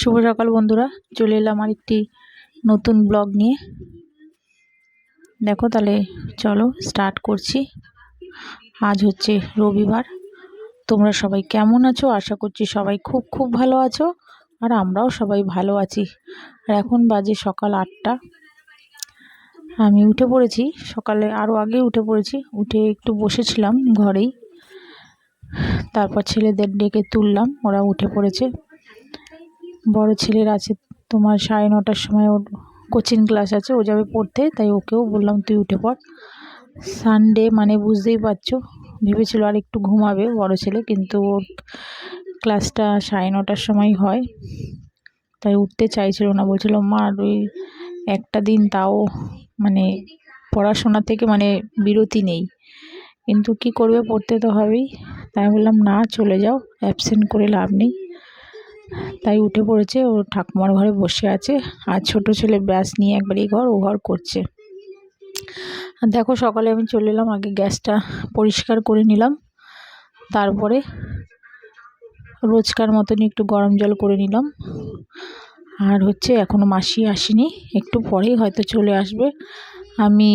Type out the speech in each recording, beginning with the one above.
শুভ সকাল বন্ধুরা, চলে এলাম আরেকটি নতুন ব্লগ নিয়ে। দেখো তাহলে চলো স্টার্ট করছি। আজ হচ্ছে রবিবার। তোমরা সবাই কেমন আছো? আশা করছি সবাই খুব খুব ভালো আছো, আর আমরাও সবাই ভালো আছি। আর এখন বাজে সকাল 8টা। আমি উঠে পড়েছি, সকালে আরও আগে উঠে পড়েছি। উঠে একটু বসেছিলাম ঘরেই, তারপর ছেলেদের ডেকে তুললাম, ওরা উঠে পড়েছে। বড় ছেলের আছে তোমার 9:30টার সময় ওর কোচিং ক্লাস আছে, ও যাবে পড়তে, তাই ওকেও বললাম তুই উঠে পড়। সানডে মানে বুঝতেই পারছো, ভেবেছিল আর একটু ঘুমাবে বড় ছেলে, কিন্তু ওর ক্লাসটা 9:30টার সময় হয়, তাই উঠতে চাইছিল না। বলছিল মা ওই একটা দিন তাও মানে পড়াশোনা থেকে মানে বিরতি নেই, কিন্তু কি করবে, পড়তে তো হবেই। তাই বললাম না, চলে যাও, অ্যাবসেন্ট করে লাভ নেই। তাই উঠে পড়েছে, ও ঠাকুমার ঘরে বসে আছে। আর ছোট ছেলে ব্যাস নিয়ে একবার এই ঘর ও ঘর করছে। আর দেখো সকালে আমি চলে এলাম, আগে গ্যাসটা পরিষ্কার করে নিলাম, তারপরে রোজকার মতনই একটু গরম জল করে নিলাম। আর হচ্ছে এখনও মাসি আসেনি, একটু পরেই হয়তো চলে আসবে। আমি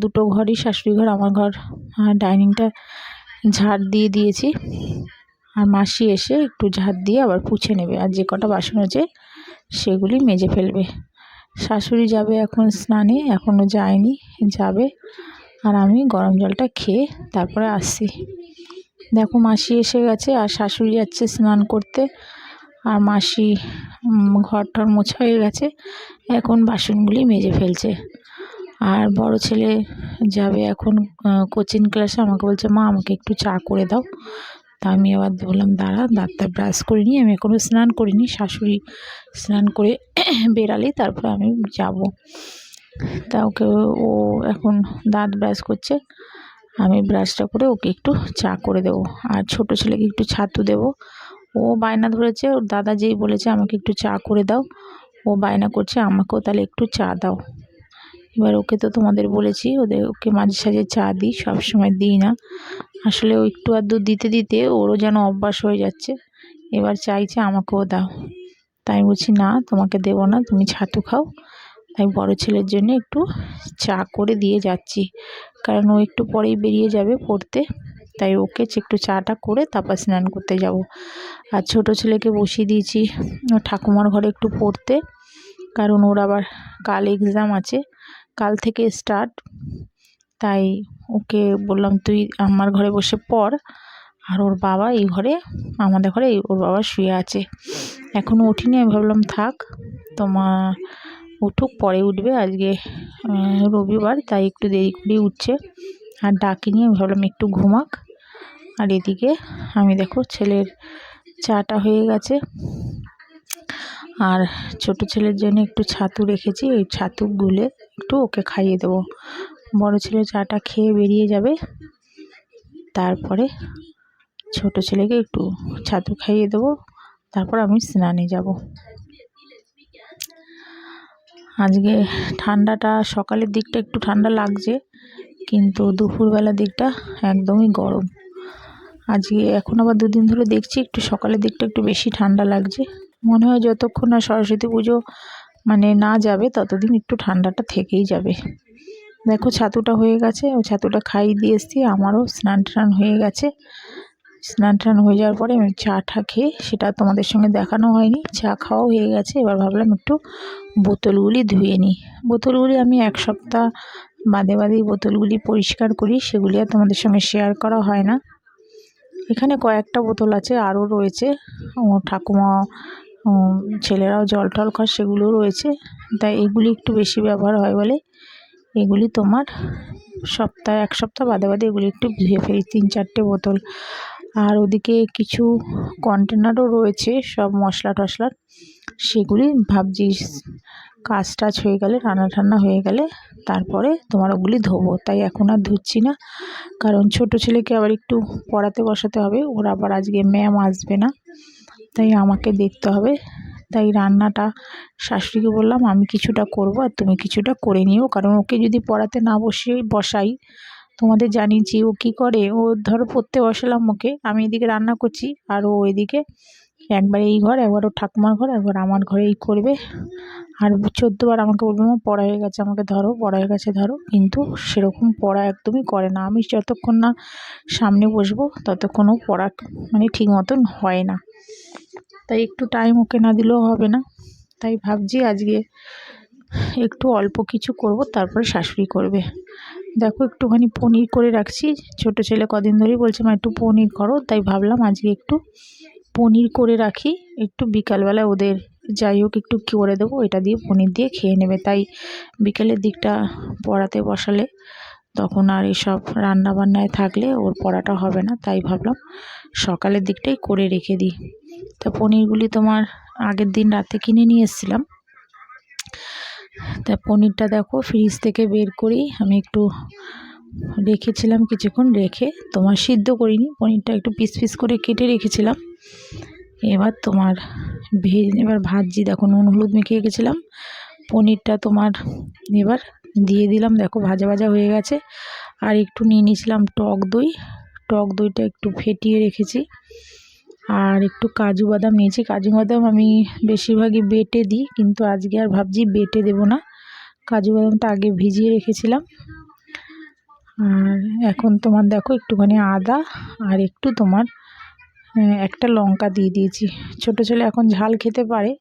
দুটো ঘরই, শাশুড়ি ঘর আমার ঘর, ডাইনিংটা ঝাড় দিয়ে দিয়েছি। আর মাসি এসে একটু ঝাড় দিয়ে আবার পুছে নেবে, আর যে কটা বাসন আছে সেগুলি মেজে ফেলবে। শাশুড়ি যাবে এখন স্নানে, এখনও যায়নি, যাবে। আর আমি গরম জলটা খেয়ে তারপরে আসছি। দেখো মাসি এসে গেছে, আর শাশুড়ি যাচ্ছে স্নান করতে, আর মাসি ঘর টর মোছা হয়ে গেছে, এখন বাসনগুলি মেজে ফেলছে। আর বড় ছেলে যাবে এখন কোচিং ক্লাসে, আমাকে বলছে মা আমাকে একটু চা করে দাও। তা আমি আবার বললাম দাঁড়া, দাঁতটা ব্রাশ করে নিই, আমি এখনও স্নান করিনি, শাশুড়ি স্নান করে বেরালেই তারপরে আমি যাব। তা ওকে, ও এখন দাঁত ব্রাশ করছে, আমি ব্রাশটা করে ওকে একটু চা করে দেবো। আর ছোট ছেলেকে একটু ছাতু দেবো। ও বায়না ধরেছে, ওর দাদা যেই বলেছে আমাকে একটু চা করে দাও, ও বায়না করছে আমাকেও তাহলে একটু চা দাও। এবার ওকে তো তোমাদের বলেছি, ওকে মাঝে সাঝে চা দিই, সব সময় দিই না। আসলে ও একটু আধটু দিতে দিতে ওরও যেন অভ্যাস হয়ে যাচ্ছে, এবার চাইছে আমাকেও দাও। তাই বলছি না তোমাকে দেবো না, তুমি ছাতু খাও। তাই বড় ছেলের জন্য একটু চা করে দিয়ে যাচ্ছি, কারণ ও একটু পরেই বেরিয়ে যাবে পড়তে, তাই ওকে একটু চাটা করে তারপর স্নান করতে যাব। আর ছোট ছেলেকে বসিয়ে দিয়েছি ওর ঠাকুমার ঘরে একটু পড়তে, কারণ ওর আবার কাল এক্সাম আছে, কাল থেকে স্টার্ট। তাই ওকে বললাম তুই আমার ঘরে বসে পড়, আর ওর বাবা এই ঘরে, আমাদের ঘরে ওর বাবা শুয়ে আছে, এখনও উঠিনি। আমি ভাবলাম থাক, তোমার উঠুক, পরে উঠবে, আজকে রবিবার তাই একটু দেরি করেই উঠছে। আর ডাকিনি, আমি ভাবলাম একটু ঘুমাক। আর এদিকে আমি দেখো ছেলের চাটা হয়ে গেছে, আর ছোট ছেলের জন্য একটু ছাতু রেখেছি, ওই ছাতু গুলে একটু ওকে খাইয়ে দেবো। বড় ছেলে চাটা খেয়ে বেরিয়ে যাবে, তারপরে ছোট ছেলেকে একটু ছাতু খাইয়ে দেবো, তারপর আমি স্নানে যাব। আজকে ঠান্ডাটা সকালের দিকটা একটু ঠান্ডা লাগছে, কিন্তু দুপুরবেলার দিকটা একদমই গরম। আজকে এখন আবার দুদিন ধরে দেখছি একটু সকালের দিকটা একটু বেশি ঠান্ডা লাগছে। মনে হয় যতক্ষণ না সরস্বতী পুজো মানে না যাবে ততদিন একটু ঠান্ডাটা থেকেই যাবে। দেখো ছাতুটা হয়ে গেছে, ও ছাতুটা খাইয়ে দিয়ে এসছি, আমারও স্নান টান হয়ে গেছে। স্নান টান হয়ে যাওয়ার পরে আমি চাটা খেয়ে, সেটা তোমাদের সঙ্গে দেখানো হয়নি, চা খাওয়াও হয়ে গেছে। এবার ভাবলাম একটু বোতলগুলি ধুয়ে নিই। বোতলগুলি আমি এক সপ্তাহ বাদে বাদেই বোতলগুলি পরিষ্কার করি, সেগুলি আর তোমাদের সঙ্গে শেয়ার করা হয় না। এখানে কয়েকটা বোতল আছে, আরও রয়েছে, ও ঠাকুমা ছেলেরাও জল টল খায়, সেগুলোও রয়েছে। তাই এগুলি একটু বেশি ব্যবহার হয় বলে এগুলি তোমার এক সপ্তাহ বাদে বাদে এগুলি একটু ধুয়ে ফেলি, 3-4টে বোতল। আর ওদিকে কিছু কন্টেনারও রয়েছে সব মশলা টশলার, সেগুলি ভাবছি কাজ টাজ হয়ে গেলে, রান্না ঠান্না হয়ে গেলে তারপরে তোমার ওগুলি ধোবো। তাই এখন আর ধুচ্ছি না, কারণ ছোট ছেলেকে আবার একটু পড়াতে বসাতে হবে, ওর আবার আজকে ম্যাম আসবে না, তাই আমাকে দেখতে হবে। তাই রান্নাটা শাশুড়িকে বললাম আমি কিছুটা করব আর তুমি কিছুটা করে নিও, কারণ ওকে যদি পড়াতে না বসাই, তোমাদের জানিয়েছি ও কী করে, ও ধরো পড়তে বসালাম ওকে, আমি এদিকে রান্না করছি আর ও এদিকে একবার এই ঘর, একবার ওর ঠাকুমার ঘর, একবার আমার ঘরেই করবে। আর 14 বার আমাকে বলবে মা পড়া হয়ে গেছে, আমাকে ধরো, পড়া হয়ে গেছে ধরো, কিন্তু সেরকম পড়া একদমই করে না। আমি যতক্ষণ না সামনে বসবো ততক্ষণও পড়া মানে ঠিক মতন হয় না। তাই একটু টাইম ওকে না দিলেও হবে না। তাই ভাবছি আজকে একটু অল্প কিছু করব, তারপরে শাশুড়ি করবে। দেখো একটুখানি পনির করে রাখছি, ছোট ছেলে কদিন ধরেই বলছে মা একটু পনির করো, তাই ভাবলাম আজকে একটু পনির করে রাখি, একটু বিকালবেলা ওদের যাই হোক একটু করে দেবো, এটা দিয়ে পনির দিয়ে খেয়ে নেবে। তাই বিকেলের দিকটা পড়াতে বসালে তখন আর এসব রান্নাবান্নায় থাকলে ওর পড়াটা হবে না, তাই ভাবলাম সকালের দিকটাই করে রেখে দিই। তা পনিরগুলি তোমার আগের দিন রাতে কিনে নিয়ে এসেছিলাম। তা পনিরটা দেখো ফ্রিজ থেকে বের করেই আমি একটু রেখেছিলাম, কিছুক্ষণ রেখে তোমার সিদ্ধ করিনি, পনিরটা একটু পিস পিস করে কেটে রেখেছিলাম। এবার তোমার এবার ভাজি, দেখো নুন হলুদ মেখে রেখেছিলাম, পনিরটা তোমার এবার দিয়ে দিলাম, দেখো ভাজা ভাজা হয়ে গেছে। আর একটু নিয়ে নিয়েছিলাম টক দই, টক দইটা একটু ফেটিয়ে রেখেছি। আর একটু কাজু বাদাম নিয়েছি, কাজু বাদাম আমি বেশিরভাগই বেটে দিই, কিন্তু আজকে আর ভাবছি বেটে দেবো না, কাজু বাদামটা আগে ভিজিয়ে রেখেছিলাম। আর এখন তোমার দেখো একটুখানি আদা আর একটু তোমার একটা লঙ্কা দিয়ে দিয়েছি। ছোটো ছেলে এখন ঝাল খেতে পারে,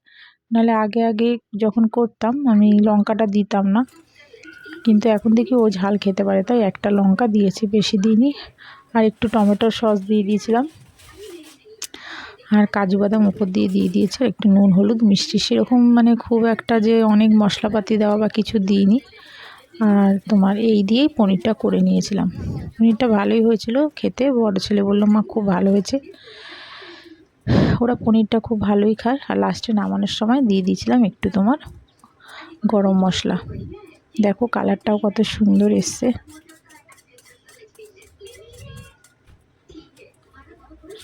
নাহলে আগে আগে যখন করতাম আমি লঙ্কাটা দিতাম না, কিন্তু এখন দেখি ও ঝাল খেতে পারে, তাই একটা লঙ্কা দিয়েছি, বেশি দিইনি। আর একটু টমেটোর সস দিয়ে দিয়েছিলাম, আর কাজু বাদাম উপর দিয়ে দিয়েছি, একটু নুন হলুদ মিষ্টি, সেরকম মানে খুব একটা যে অনেক মশলাপাতি দেওয়া বা কিছু দিইনি। আর তোমার এই দিয়েই পনিরটা করে নিয়েছিলাম। পনিরটা ভালোই হয়েছিল খেতে, বড় ছেলে বললো মা খুব ভালো হয়েছে। ওরা পনিরটা খুব ভালোই খায়। আর লাস্টে নামানোর সময় দিয়ে দিয়েছিলাম একটু তোমার গরম মশলা। দেখো কালারটাও কত সুন্দর এসছে।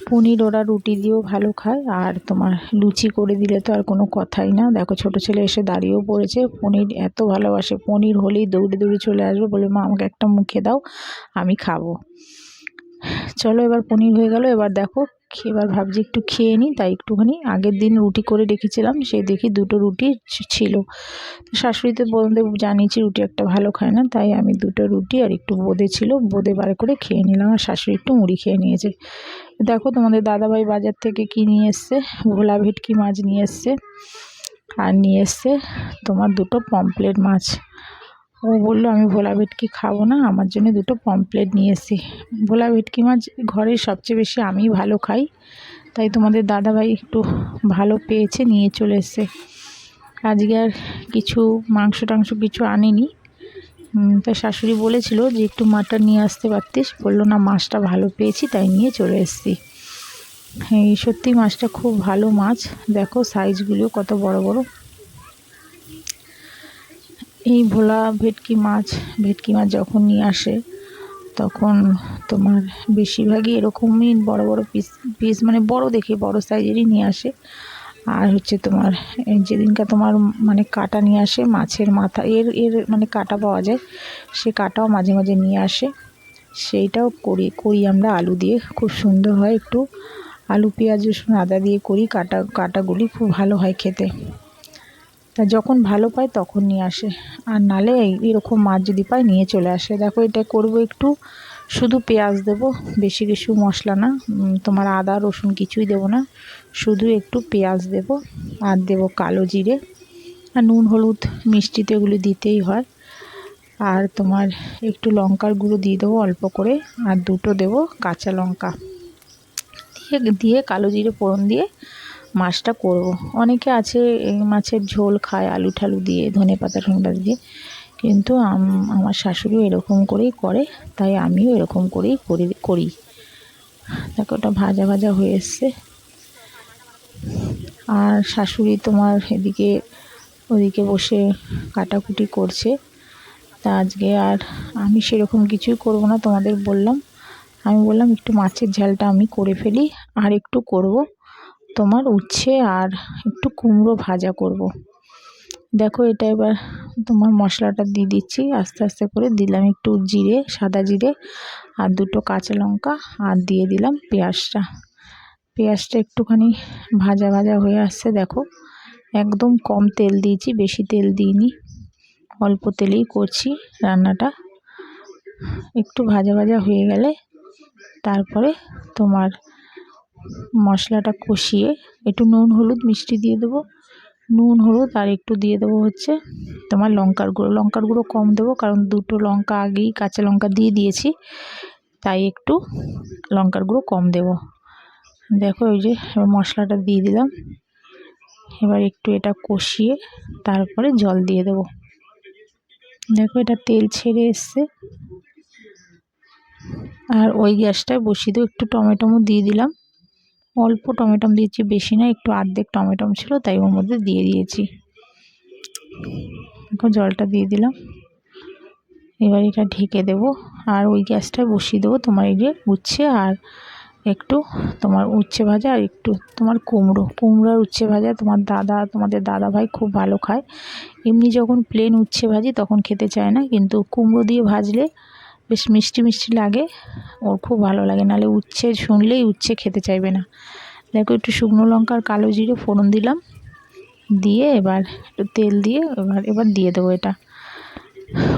পনির ওরা রুটি দিয়েও ভালো খায়, আর তোমার লুচি করে দিলে তো আর কোনো কথাই না। দেখো ছোটো ছেলে এসে দাঁড়িয়েও পড়েছে, পনির এত ভালোবাসে, পনির হলেই দৌড়ে দৌড়ে চলে আসবে, বলে মা আমাকে একটা মুখে দাও, আমি খাবো। চলো এবার পনির হয়ে গেল, এবার দেখো এবার ভাবছি একটু খেয়ে নিই, তাই একটুখানি আগের দিন রুটি করে রেখেছিলাম, সেই দেখি দুটো রুটি ছিল। শাশুড়ি তো বোঁদে জানিয়েছি রুটি একটা ভালো খায় না, তাই আমি দুটো রুটি আর একটু বোঁদে ছিল, বোঁদে বার করে খেয়ে নিলাম। আর শাশুড়ি একটু মুড়ি খেয়ে নিয়েছে। দেখো তোমাদের দাদাভাই বাজার থেকে কি নিয়ে এসছে, ভোলা ভেটকি মাছ নিয়ে এসছে, আর নিয়ে এসছে তোমার দুটো পমফ্রেট মাছ। ও বললো আমি ভোলা ভেটকি খাবো না, আমার জন্য দুটো পমফ্রেট নিয়ে এসেছি। ভোলা ভেটকি মাছ ঘরে সবচেয়ে বেশি আমিই ভালো খাই, তাই তোমাদের দাদাভাই একটু ভালো পেয়েছে, নিয়ে চলে এসছে। আজকে আর কিছু মাংস টাংস কিছু আনেনি, তাই শাশুড়ি বলেছিল যে একটু মাটন নিয়ে আসতে পারতিস, বললো না মাছটা ভালো পেয়েছি তাই নিয়ে চলে এসেছি। এই সত্যি মাছটা খুব ভালো মাছ, দেখো সাইজগুলো কত বড় বড়। এই ভোলা ভেটকি মাছ যখন নিয়ে আসে তখন তোমার বেশিরভাগই এরকমই বড় বড় পিস মানে বড় দেখে বড় সাইজেরই নিয়ে আসে। আর হচ্ছে তোমার যেদিনকা তোমার মানে কাটা নিয়ে আসে মাছের মাথা, এর মানে কাটা পাওয়া যায়, সে কাটাও মাঝে মাঝে নিয়ে আসে, সেইটাও করি আমরা আলু দিয়ে, খুব সুন্দর হয়, একটু আলু পেঁয়াজ রসুন আদা দিয়ে করি, কাটাগুলি খুব ভালো হয় খেতে। তা যখন ভালো পায় তখন নিয়ে আসে, আর নালে এরকম মাছ যদি পায় নিয়ে চলে আসে। দেখো এটা করব একটু, শুধু পেঁয়াজ দেবো, বেশি কিছু মশলা না, তোমার আদা রসুন কিছুই দেবো না, শুধু একটু পেঁয়াজ দেব, আর দেব কালো জিরে, আর নুন হলুদ মিষ্টি তো এগুলো দিতেই হয়। আর তোমার একটু লঙ্কার গুঁড়ো দিয়ে দেবো অল্প করে, আর দুটো দেব কাঁচা লঙ্কা দিয়ে কালো জিরে ফোড়ন দিয়ে মাছটা করব। অনেকে আছে এই মাছের ঝোল খায় আলু ঠালু দিয়ে, ধনেপাতা দিয়ে, কিন্তু আমার শাশুড়িও এরকম করেই করে, তাই আমিও এরকম করেই করি। দেখো ওটা ভাজা ভাজা হয়ে এসছে। আর শাশুড়ি তোমার ওদিকে বসে কাটাকুটি করছে। তা আজকে আর আমি সেরকম কিছুই করব না, তোমাদের আমি বললাম একটু মাছের ঝালটা আমি করে ফেলি, আর একটু করব তোমার উচ্ছে আর একটু কুমড়ো ভাজা করব। দেখো এটা এবার তোমার মশলাটা দিয়ে দিচ্ছি, আস্তে আস্তে করে দিলাম একটু সাদা জিরে আর দুটো কাঁচা লঙ্কা, আর দিয়ে দিলাম পেঁয়াজটা। পেঁয়াজটা একটুখানি ভাজা ভাজা হয়ে আসছে, দেখো একদম কম তেল দিয়েছি, বেশি তেল দিইনি, অল্প তেলেই করছি রান্নাটা। একটু ভাজা ভাজা হয়ে গেলে তারপরে তোমার মশলাটা কষিয়ে একটু নুন হলুদ মিষ্টি দিয়ে দেবো, নুন হলুদ আর একটু দিয়ে দেবো হচ্ছে তোমার লঙ্কার গুঁড়ো কম দেবো, কারণ দুটো লঙ্কা আগেই কাঁচা লঙ্কা দিয়ে দিয়েছি, তাই একটু লঙ্কার গুঁড়ো কম দেবো। দেখো এই যে মশলাটা দিয়ে দিলাম, এবার একটু এটা কষিয়ে তারপরে জল দিয়ে দেবো। দেখো এটা তেল ছেড়ে এসছে, আর ওই গ্যাসটায় বসিয়ে দেবো। একটু টমেটো দিয়ে দিলাম, অল্প টমেটো দিয়েছি, বেশি না, একটু অর্ধেক টমেটো ছিল তাই ওর মধ্যে দিয়ে দিয়েছি। দেখো জলটা দিয়ে দিলাম, এবার এটা ঢেকে দেবো আর ওই গ্যাসটায় বসিয়ে দেবো তোমার এই যে উচ্ছে আর একটু তোমার উচ্ছে ভাজা আর একটু তোমার কুমড়ো আর উচ্ছে ভাজা। তোমাদের দাদা ভাই খুব ভালো খায়। এমনি যখন প্লেন উচ্ছে ভাজি তখন খেতে চায় না, কিন্তু কুমড়ো দিয়ে ভাজলে বেশ মিষ্টি মিষ্টি লাগে, ওর খুব ভালো লাগে, নাহলে উচ্ছে শুনলেই উচ্ছে খেতে চাইবে না। দেখো একটু শুকনো লঙ্কা আর কালো জিরে ফোড়ন দিলাম, দিয়ে এবার একটু তেল দিয়ে এবার দিয়ে দেবো এটা।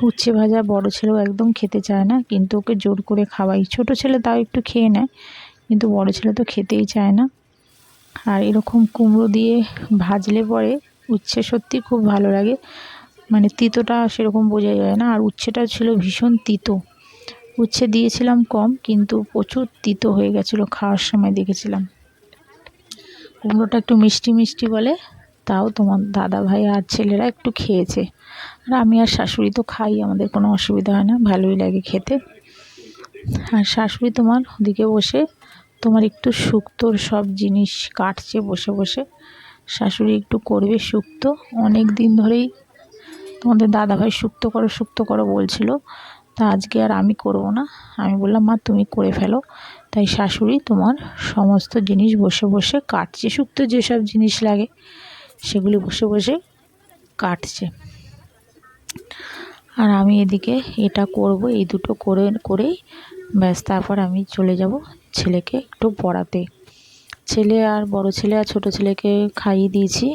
উচ্ছে ভাজা বড় ছেলেও একদম খেতে চায় না, কিন্তু ওকে জোর করে খাওয়াই। ছোট ছেলে তাও একটু খেয়ে নেয়, কিন্তু বড় ছেলে তো খেতেই চায় না। আর এরকম কুমড়ো দিয়ে ভাজলে পরে উচ্ছে সত্যি খুব ভালো লাগে, মানে তিতোটা সেরকম বোঝা যায় না। আর উচ্ছেটা ছিল ভীষণ তিতো, উচ্ছে দিয়েছিলাম কম, কিন্তু প্রচুর তিতো হয়ে গেছিলো খাওয়ার সময় দেখেছিলাম। কুমড়োটা একটু মিষ্টি মিষ্টি বলে, তাও তোমার দাদা ভাই আর ছেলেরা একটু খেয়েছে, আর আমি আর শাশুড়ি তো খাই, আমাদের কোনো অসুবিধা হয় না, ভালোই লাগে খেতে। আর শাশুড়ি তোমার ওদিকে বসে তোমার একটু শুক্তোর সব জিনিস কাটছে বসে বসে। শাশুড়ি একটু করবে শুক্তো, অনেক দিন ধরেই তোমাদের দাদাভাই শুক্তো করো বলছিল, তা আজকে আর আমি করব না, আমি বললাম মা তুমি করে ফেলো। তাই শাশুড়ি তোমার সমস্ত জিনিস বসে বসে কাটছে, শুক্তো যেসব জিনিস লাগে সেগুলি বসে বসে কাটছে। আর আমি এদিকে এটা করব, এই দুটো করেই ব্যাস তারপর আমি চলে যাব ছেলেকে একটু পড়াতে। ছেলে আর বড় ছেলে আর ছোট ছেলেকে খাইয়ে দিয়েছি।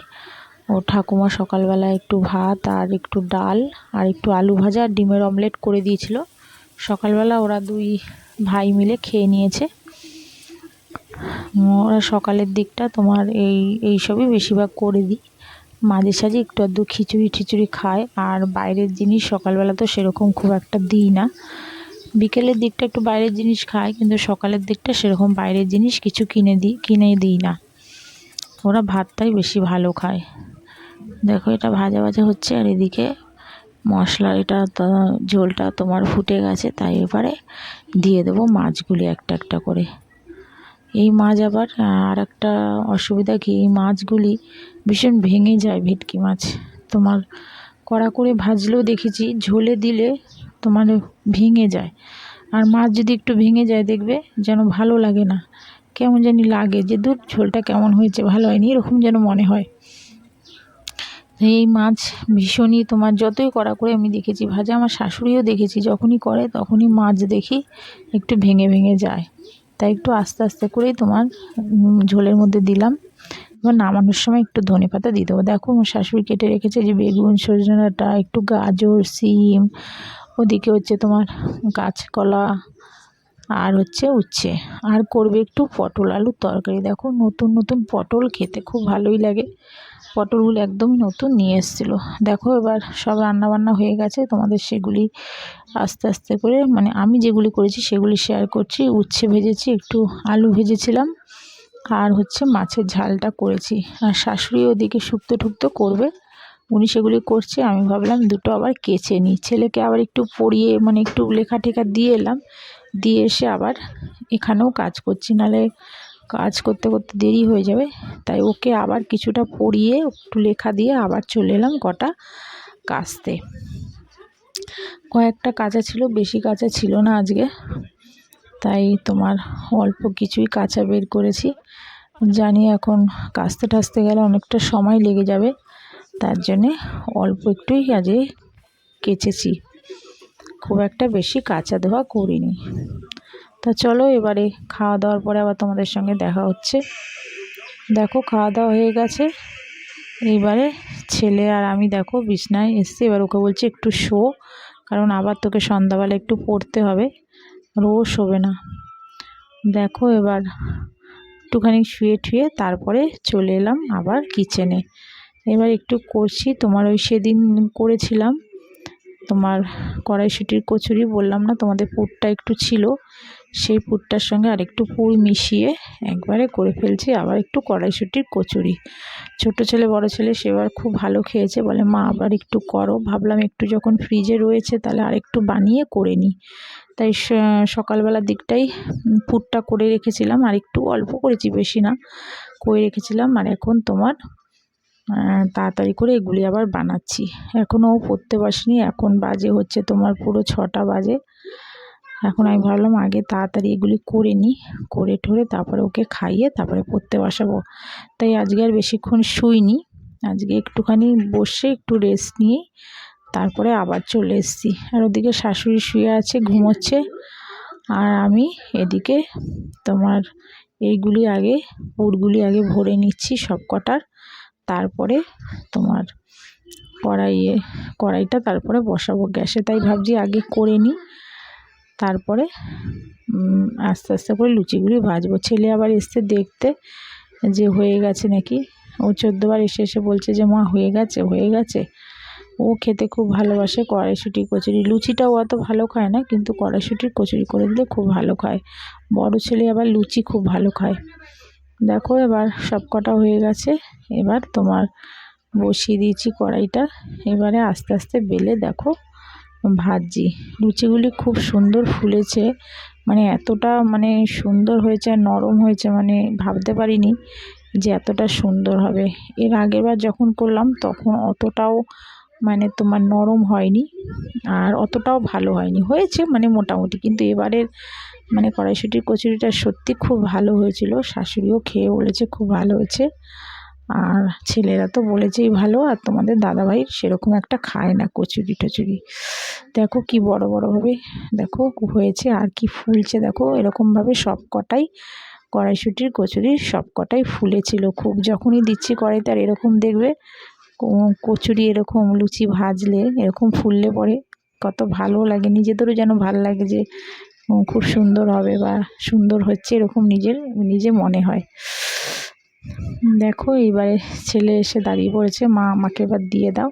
ও ঠাকুমা সকালবেলা একটু ভাত আর একটু ডাল আর একটু আলু ভাজা আর ডিমের অমলেট করে দিয়েছিল সকালবেলা, ওরা দুই ভাই মিলে খেয়ে নিয়েছে। ওরা সকালের দিকটা তোমার এইসবই বেশিরভাগ করে দিই, মাঝে সাঝে একটু আধটু খিচুড়ি খায়, আর বাইরের জিনিস সকালবেলা তো সেরকম খুব একটা দিই না। বিকেলের দিকটা একটু বাইরের জিনিস খায়, কিন্তু সকালের দিকটা সেরকম বাইরের জিনিস কিছু কিনে দিই না, ওরা ভাতটাই বেশি ভালো খায়। দেখো এটা ভাজা ভাজা হচ্ছে, আর এদিকে মশলা এটা ঝোলটা তোমার ফুটে গেছে, তাই এবারে দিয়ে দেবো মাছগুলি একটা একটা করে। এই মাছ আবার আর একটা অসুবিধা কি, এই মাছগুলি ভীষণ ভেঙে যায়, ভেটকি মাছ তোমার কড়া করে ভাজলেও দেখেছি, ঝোলে দিলে তোমার ভেঙে যায়। আর মাছ যদি একটু ভেঙে যায় দেখবে যেন ভালো লাগে না, কেমন জানি লাগে যে দূর ঝোলটা কেমন হয়েছে, ভালো হয়নি, এরকম যেন মনে হয়। এই মাছ ভীষণই তোমার যতই কড়া করে আমি দেখেছি ভাজা, আমার শাশুড়িও দেখেছি যখনই করে তখনই মাছ দেখি একটু ভেঙে ভেঙে যায়, তাই একটু আস্তে আস্তে করেই তোমার ঝোলের মধ্যে দিলাম। এবার নামানোর সময় একটু ধনেপাতা দিয়ে দেবো। দেখো আমার শাশুড়ি কেটে রেখেছে যে বেগুন, সজনে ডাঁটা, একটু গাজর, সিম, ওদিকে হচ্ছে তোমার কাঁচকলা আর হচ্ছে উচ্ছে, আর করবে একটু পটল আলুর তরকারি। দেখো নতুন নতুন পটল খেতে খুব ভালোই লাগে, পটলগুলো একদমই নতুন নিয়ে এসেছিলো। দেখো এবার সব রান্নাবান্না হয়ে গেছে, তোমাদের সেগুলি আস্তে আস্তে করে মানে আমি যেগুলি করেছি সেগুলি শেয়ার করছি। উচ্ছে ভেজেছি, একটু আলু ভেজেছিলাম, আর হচ্ছে মাছের ঝালটা করেছি। আর শাশুড়ি ওদিকে শুক্তো করবে, উনি সেগুলি করছে। আমি ভাবলাম দুটো আবার কেচে নিই, ছেলেকে আবার একটু পড়িয়ে মানে একটু লেখা টেখা দিয়ে এলাম, দিয়ে এসে আবার এখানেও কাজ করছি, নাহলে কাজ করতে করতে দেরি হয়ে যাবে। তাই ওকে আবার কিছুটা পড়িয়ে একটু লেখা দিয়ে আবার চলে এলাম কটা কাচতে। কয়েকটা কাচা ছিল, বেশি কাচা ছিল না আজকে, তাই তোমার অল্প কিছুই কাচা বের করেছি। জানি এখন কাচতে টাচতে গেলে অনেকটা সময় লেগে যাবে, তার জন্যে অল্প একটুই আজকে কেচেছি, খুব একটা বেশি কাচা ধোয়া করিনি। তা চলো এবারে খাওয়া দাওয়ার পরে আবার তোমাদের সঙ্গে দেখা হচ্ছে। দেখো খাওয়া দাওয়া হয়ে গেছে, এইবারে ছেলে আর আমি দেখো বিছনায় এসছি। এবার ওকে বলছি একটু শো, কারণ আবার তোকে সন্ধ্যাবেলা একটু পড়তে হবে, আর ও শোবে না। দেখো এবার একটুখানি শুয়ে ঠুয়ে তারপরে চলে এলাম আবার কিচেনে। এবার একটু করছি তোমার ওই সেদিন করেছিলাম তোমার কড়াইশুঁটির কচুরি, বললাম না তোমাদের পুরটা একটু ছিল, সেই পুরটার সঙ্গে আর একটু পুর মিশিয়ে একবারে করে ফেলছি আবার একটু কড়াইশুঁটির কচুরি। ছোট ছেলে বড় ছেলে সেবার খুব ভালো খেয়েছে, বলে মা আবার একটু করো। ভাবলাম একটু যখন ফ্রিজে রয়েছে তাহলে আর একটু বানিয়ে করে নিই, তাই সকালবেলার দিকটাই পুরটা করে রেখেছিলাম, আর একটু অল্প করেছি বেশি না, করে রেখেছিলাম। আর এখন তোমার তাড়াতাড়ি করে এগুলি আবার বানাচ্ছি। এখনও পড়তে বসেনি, এখন বাজে হচ্ছে তোমার পুরো 6টা বাজে। এখন আমি ভাবলাম আগে তাড়াতাড়ি এগুলি করে নিই, করে ঠোরে তারপরে ওকে খাইয়ে তারপরে পড়তে বসাবো। তাই আজকে আর বেশিক্ষণ শুইনি, আজকে একটুখানি বসে একটু রেস্ট নিয়ে তারপরে আবার চলে এসেছি। আর ওদিকে শাশুড়ি শুয়ে আছে ঘুমোচ্ছে, আর আমি এদিকে তোমার এইগুলি আগে পুরগুলি আগে ভরে নিচ্ছি সব কটার, তারপরে তোমার কড়াইটা তারপরে বসাবো গ্যাসে। তাই ভাবছি আগে করে নিই, তারপরে আস্তে আস্তে করে লুচিগুলি ভাজবো। ছেলে আবার এসছে দেখতে যে হয়ে গেছে নাকি, ও 14বার এসে এসে বলছে যে মা হয়ে গেছে হয়ে গেছে। ও খেতে খুব ভালোবাসে কড়াইশুঁটির কচুরি, লুচিটাও অত ভালো খায় না, কিন্তু কড়াইশুঁটির কচুরি করে দিলে খুব ভালো খায়। বড় ছেলে আবার লুচি খুব ভালো খায়। দেখো এবার সব কটা হয়ে গেছে, এবার তোমার বসিয়ে দিয়েছি কড়াইটা। এবারে আস্তে আস্তে বেলে দেখো ভাজছি। লুচিগুলি খুব সুন্দর ফুলেছে, মানে এতটা মানে সুন্দর হয়েছে, নরম হয়েছে, মানে ভাবতে পারিনি যে এতটা সুন্দর হবে। এর আগেরবার যখন করলাম তখন অতটাও মানে তোমার নরম হয়নি, আর অতটাও ভালো হয়নি, হয়েছে মানে মোটামুটি। কিন্তু এবারের মানে কড়াইশুঁটির কচুরিটা সত্যি খুব ভালো হয়েছিল, শাশুড়িও খেয়ে বলেছে খুব ভালো হয়েছে, আর ছেলেরা তো বলেছেই ভালো। আর তোমাদের দাদাভাই সেরকম একটা খায় না কচুরি টচুরি। দেখো কি বড় বড়ভাবে দেখো হয়েছে, আর কি ফুলছে দেখো, এরকমভাবে সব কটাই কড়াইশুঁটির কচুরি সব কটাই ফুলেছিল খুব। যখনই দিচ্ছি কড়াইতে আর এরকম দেখবে কচুরি এরকম লুচি ভাজলে এরকম ফুললে পরে কত ভালো লাগে, নিজেদেরও যেন ভালো লাগে যে খুব সুন্দর হবে বা সুন্দর হচ্ছে, এরকম নিজে মনে হয়। দেখো এইবারে ছেলে এসে দাঁড়িয়ে পড়েছে, মা আমাকে এবার দিয়ে দাও।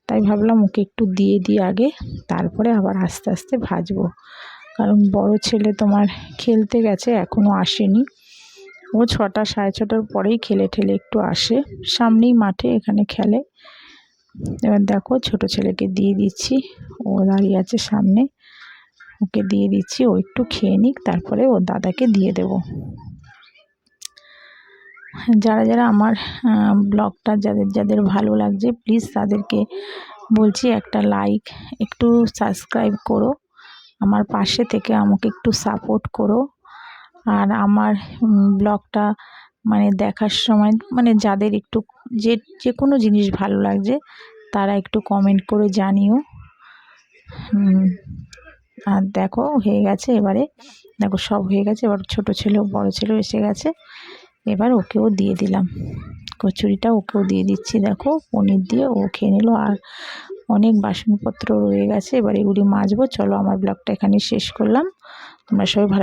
তাই ভাবলাম ওকে একটু দিয়ে দিই আগে, তারপরে আবার আস্তে আস্তে ভাজবো। কারণ বড় ছেলে তোমার খেলতে গেছে, এখনও আসেনি। ও 6টা 6:30টার পরেই খেলে ঠেলে একটু আসে, সামনেই মাঠে এখানে খেলে। এবার দেখো ছোট ছেলেকে দিয়ে দিচ্ছি, ও দাঁড়িয়ে আছে সামনে, ওকে দিয়ে দিচ্ছি, ও একটু খেয়ে নিক, তারপরে ওর দাদাকে দিয়ে দেব। যারা যারা আমার ব্লগটা যাদের ভালো লাগছে প্লিজ তাদেরকে বলছি একটা লাইক, একটু সাবস্ক্রাইব করো, আমার পাশে থেকে আমাকে একটু সাপোর্ট করো। আর আমার ব্লগটা মানে দেখার সময় মানে যাদের একটু যে কোনো জিনিস ভালো লাগছে তারা একটু কমেন্ট করে জানিও। আর দেখো হয়ে গেছে, এবারে দেখো সব হয়ে গেছে। এবার ছোট ছেলেও বড় ছেলেও এসে গেছে, এবার ওকেও দিয়ে দিলাম কচুরিটা, ওকেও দিয়ে দিচ্ছি। দেখো পনির দিয়ে ও খেয়ে নিল, আর অনেক বাসনপত্র রয়ে গেছে, এবার এগুলি মাজবো। চলো আমার ব্লগটা এখানে শেষ করলাম, তোমরা সবাই ভালো